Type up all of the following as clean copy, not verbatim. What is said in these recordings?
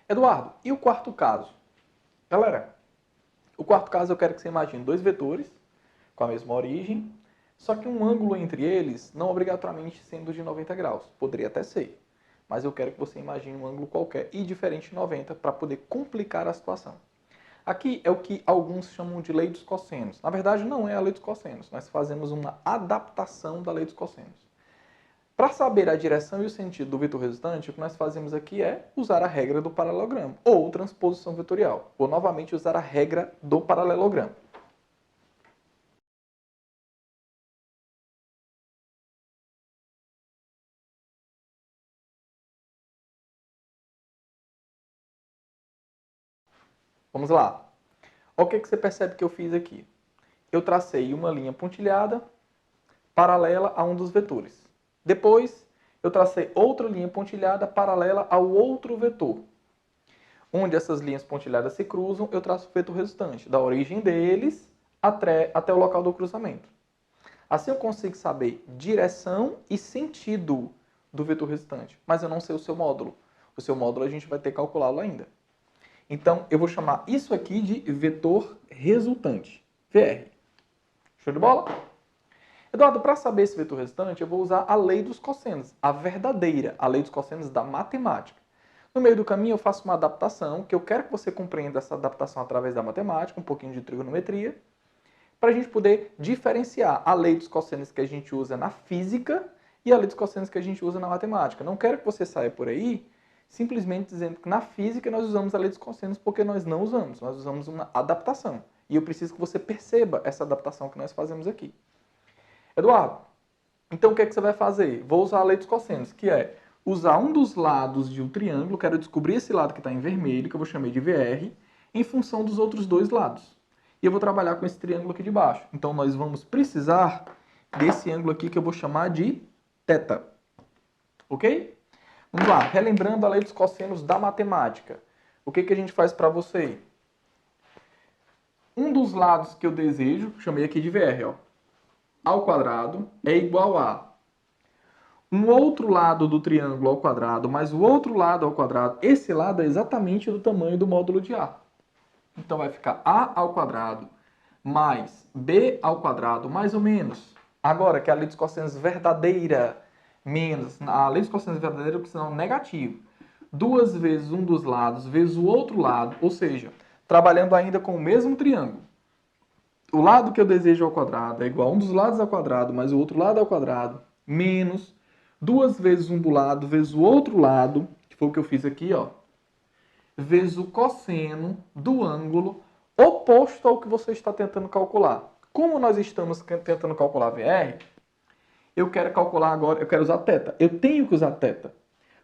Eduardo, e o quarto caso? Galera, o quarto caso eu quero que você imagine dois vetores com a mesma origem, só que um ângulo entre eles não obrigatoriamente sendo de 90 graus. Poderia até ser, mas eu quero que você imagine um ângulo qualquer e diferente de 90 para poder complicar a situação. Aqui é o que alguns chamam de lei dos cossenos. Na verdade, não é a lei dos cossenos. Nós fazemos uma adaptação da lei dos cossenos. Para saber a direção e o sentido do vetor resultante, o que nós fazemos aqui é usar a regra do paralelogramo, ou transposição vetorial. Vou novamente usar a regra do paralelogramo. Vamos lá. Olha o que você percebe que eu fiz aqui. Eu tracei uma linha pontilhada paralela a um dos vetores. Depois, eu tracei outra linha pontilhada paralela ao outro vetor. Onde essas linhas pontilhadas se cruzam, eu traço o vetor resultante, da origem deles até o local do cruzamento. Assim eu consigo saber direção e sentido do vetor resultante, mas eu não sei o seu módulo. O seu módulo a gente vai ter que calculá-lo ainda. Então, eu vou chamar isso aqui de vetor resultante, VR. Show de bola? Eduardo, para saber esse vetor resultante, eu vou usar a lei dos cossenos, a verdadeira, a lei dos cossenos da matemática. No meio do caminho, eu faço uma adaptação, que eu quero que você compreenda essa adaptação através da matemática, um pouquinho de trigonometria, para a gente poder diferenciar a lei dos cossenos que a gente usa na física e a lei dos cossenos que a gente usa na matemática. Não quero que você saia por aí simplesmente dizendo que na física nós usamos a lei dos cossenos porque nós não usamos, nós usamos uma adaptação. E eu preciso que você perceba essa adaptação que nós fazemos aqui. Eduardo, então o que é que você vai fazer? Vou usar a lei dos cossenos, que é usar um dos lados de um triângulo, quero descobrir esse lado que está em vermelho, que eu vou chamar de VR, em função dos outros dois lados. E eu vou trabalhar com esse triângulo aqui de baixo. Então nós vamos precisar desse ângulo aqui que eu vou chamar de θ. Ok? Vamos lá, relembrando a lei dos cossenos da matemática. O que a gente faz para você? Um dos lados que eu desejo, chamei aqui de VR, ó, ao quadrado é igual a um outro lado do triângulo ao quadrado, mais o outro lado ao quadrado. Esse lado é exatamente do tamanho do módulo de A. Então vai ficar A ao quadrado mais B ao quadrado, mais ou menos. Agora, que é a lei dos cossenos verdadeira, menos. A lei dos cossenos verdadeira é o sinal negativo. 2 vezes um dos lados vezes o outro lado, ou seja, trabalhando ainda com o mesmo triângulo. O lado que eu desejo ao quadrado é igual a um dos lados ao quadrado mais o outro lado ao quadrado, menos 2 vezes um do lado vezes o outro lado, que foi o que eu fiz aqui, ó, vezes o cosseno do ângulo oposto ao que você está tentando calcular. Como nós estamos tentando calcular VR, eu quero calcular agora, eu quero usar θ. Eu tenho que usar θ.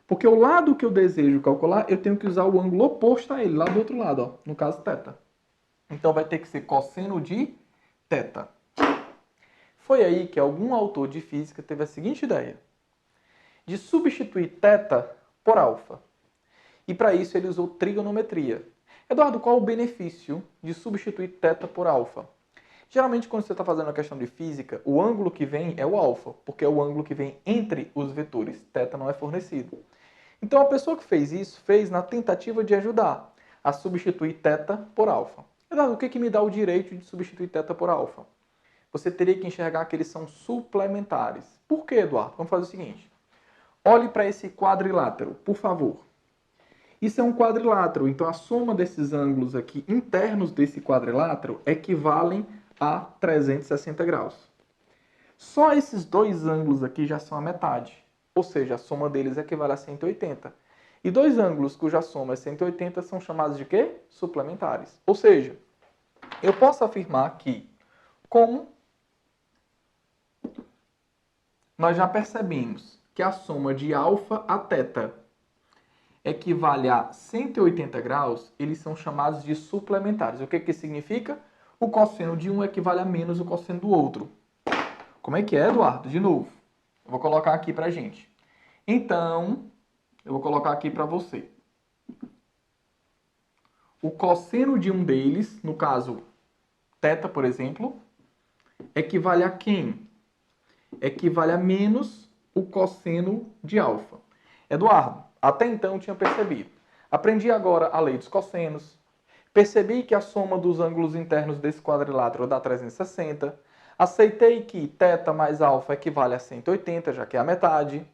Porque o lado que eu desejo calcular, eu tenho que usar o ângulo oposto a ele, lá do outro lado, ó, no caso θ. Então vai ter que ser cosseno de θ. Foi aí que algum autor de física teve a seguinte ideia: de substituir θ por α. E para isso ele usou trigonometria. Eduardo, qual o benefício de substituir θ por α? Geralmente, quando você está fazendo uma questão de física, o ângulo que vem é o α, porque é o ângulo que vem entre os vetores. θ não é fornecido. Então, a pessoa que fez isso fez na tentativa de ajudar a substituir θ por α. Eduardo, o que me dá o direito de substituir θ por α? Você teria que enxergar que eles são suplementares. Por quê, Eduardo? Vamos fazer o seguinte. Olhe para esse quadrilátero, por favor. Isso é um quadrilátero, então a soma desses ângulos aqui internos desse quadrilátero equivalem a 360 graus. Só esses dois ângulos aqui já são a metade, ou seja, a soma deles equivale a 180. E dois ângulos cuja soma é 180 são chamados de quê? Suplementares. Ou seja, eu posso afirmar que, como nós já percebemos que a soma de α a θ equivale a 180 graus, eles são chamados de suplementares. O que significa? O cosseno de um equivale a menos o cosseno do outro. Como é que é, Eduardo? De novo. Eu vou colocar aqui pra gente. Então, eu vou colocar aqui para você. O cosseno de um deles, no caso, θ, por exemplo, equivale a quem? Equivale a menos o cosseno de α. Eduardo, até então eu tinha percebido. Aprendi agora a lei dos cossenos. Percebi que a soma dos ângulos internos desse quadrilátero dá 360. Aceitei que θ mais alfa equivale a 180, já que é a metade.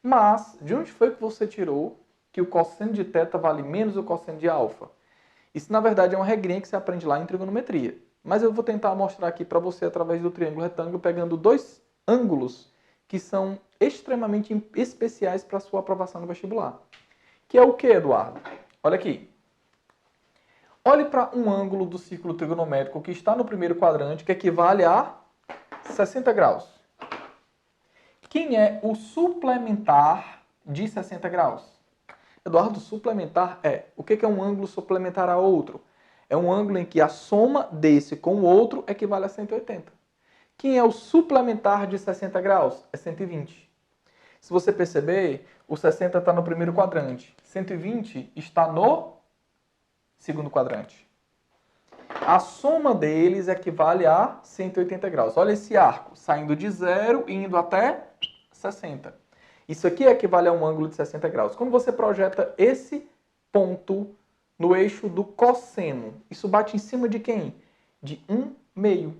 Mas, de onde foi que você tirou que o cosseno de θ vale menos o cosseno de alfa? Isso, na verdade, é uma regrinha que você aprende lá em trigonometria. Mas eu vou tentar mostrar aqui para você através do triângulo retângulo, pegando dois ângulos que são extremamente especiais para a sua aprovação no vestibular. Que é o que, Eduardo? Olha aqui. Olhe para um ângulo do círculo trigonométrico que está no primeiro quadrante, que equivale a 60 graus. Quem é o suplementar de 60 graus? Eduardo, suplementar o que é um ângulo suplementar a outro? É um ângulo em que a soma desse com o outro equivale a 180. Quem é o suplementar de 60 graus? É 120. Se você perceber, o 60 está no primeiro quadrante. 120 está no segundo quadrante. A soma deles equivale a 180 graus. Olha esse arco, saindo de 0 e indo até 60. Isso aqui equivale a um ângulo de 60 graus. Quando você projeta esse ponto no eixo do cosseno, isso bate em cima de quem? De 1/2.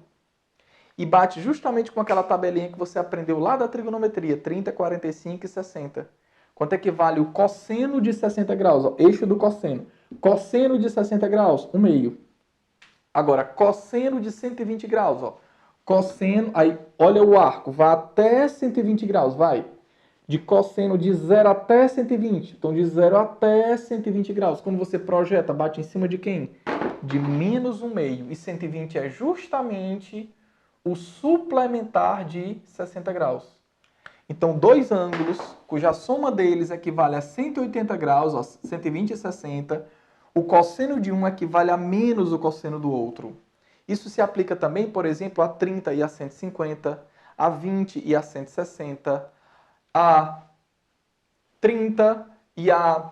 E bate justamente com aquela tabelinha que você aprendeu lá da trigonometria, 30, 45 e 60. Quanto equivale o cosseno de 60 graus? Ó, eixo do cosseno. Cosseno de 60 graus, 1/2. Agora, cosseno de 120 graus. Ó. Cosseno, aí olha o arco, vai até 120 graus, vai. De cosseno de 0 até 120. Então, de 0 até 120 graus. Quando você projeta, bate em cima de quem? De menos 1/2. E 120 é justamente o suplementar de 60 graus. Então, dois ângulos, cuja soma deles equivale a 180 graus, ó, 120 e 60, o cosseno de um equivale a menos o cosseno do outro. Isso se aplica também, por exemplo, a 30 e a 150, a 20 e a 160, a 30 e a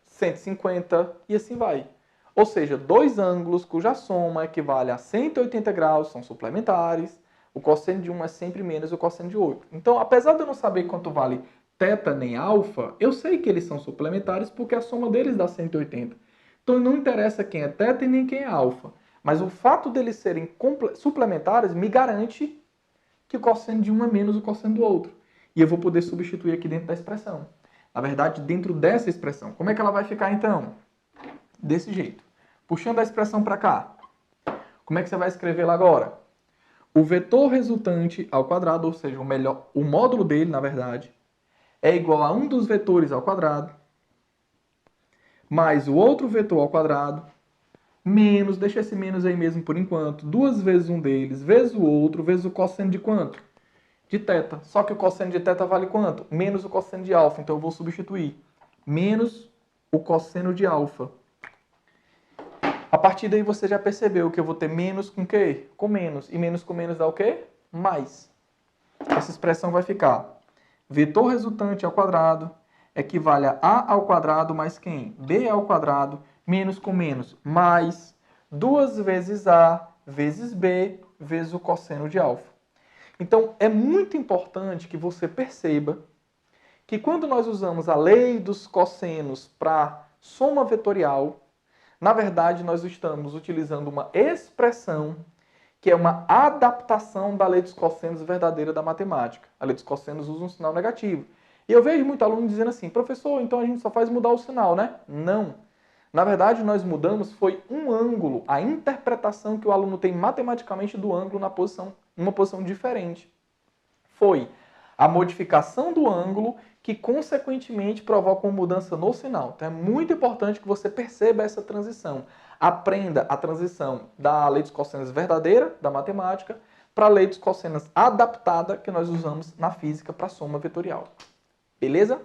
150, e assim vai. Ou seja, dois ângulos cuja soma equivale a 180 graus são suplementares. O cosseno de um é sempre menos o cosseno de outro. Então, apesar de eu não saber quanto vale θ nem alfa, eu sei que eles são suplementares porque a soma deles dá 180. Então, não interessa quem é θ e nem quem é alfa. Mas o fato deles serem suplementares me garante que o cosseno de um é menos o cosseno do outro. E eu vou poder substituir aqui dentro da expressão. Na verdade, dentro dessa expressão. Como é que ela vai ficar, então? Desse jeito. Puxando a expressão para cá. Como é que você vai escrever lá agora? O vetor resultante ao quadrado, ou seja, o módulo dele, na verdade, é igual a um dos vetores ao quadrado, mais o outro vetor ao quadrado, menos, deixa esse menos aí mesmo por enquanto, 2 vezes um deles, vezes o outro, vezes o cosseno de quanto? De θ. Só que o cosseno de θ vale quanto? Menos o cosseno de alfa. Então eu vou substituir. Menos o cosseno de alfa. A partir daí você já percebeu que eu vou ter menos com o quê? Com menos. E menos com menos dá o quê? Mais. Essa expressão vai ficar vetor resultante ao quadrado equivale a A ao quadrado mais quem? B ao quadrado menos com menos mais 2 vezes A vezes B vezes o cosseno de alfa. Então, é muito importante que você perceba que quando nós usamos a lei dos cossenos para soma vetorial, na verdade, nós estamos utilizando uma expressão que é uma adaptação da lei dos cossenos verdadeira da matemática. A lei dos cossenos usa um sinal negativo. E eu vejo muito aluno dizendo assim, professor, então a gente só faz mudar o sinal, né? Não. Na verdade, nós mudamos foi um ângulo, a interpretação que o aluno tem matematicamente do ângulo numa posição diferente. Foi a modificação do ângulo que, consequentemente, provoca uma mudança no sinal. Então, é muito importante que você perceba essa transição. Aprenda a transição da lei dos cossenos verdadeira, da matemática, para a lei dos cossenos adaptada, que nós usamos na física para soma vetorial. Beleza?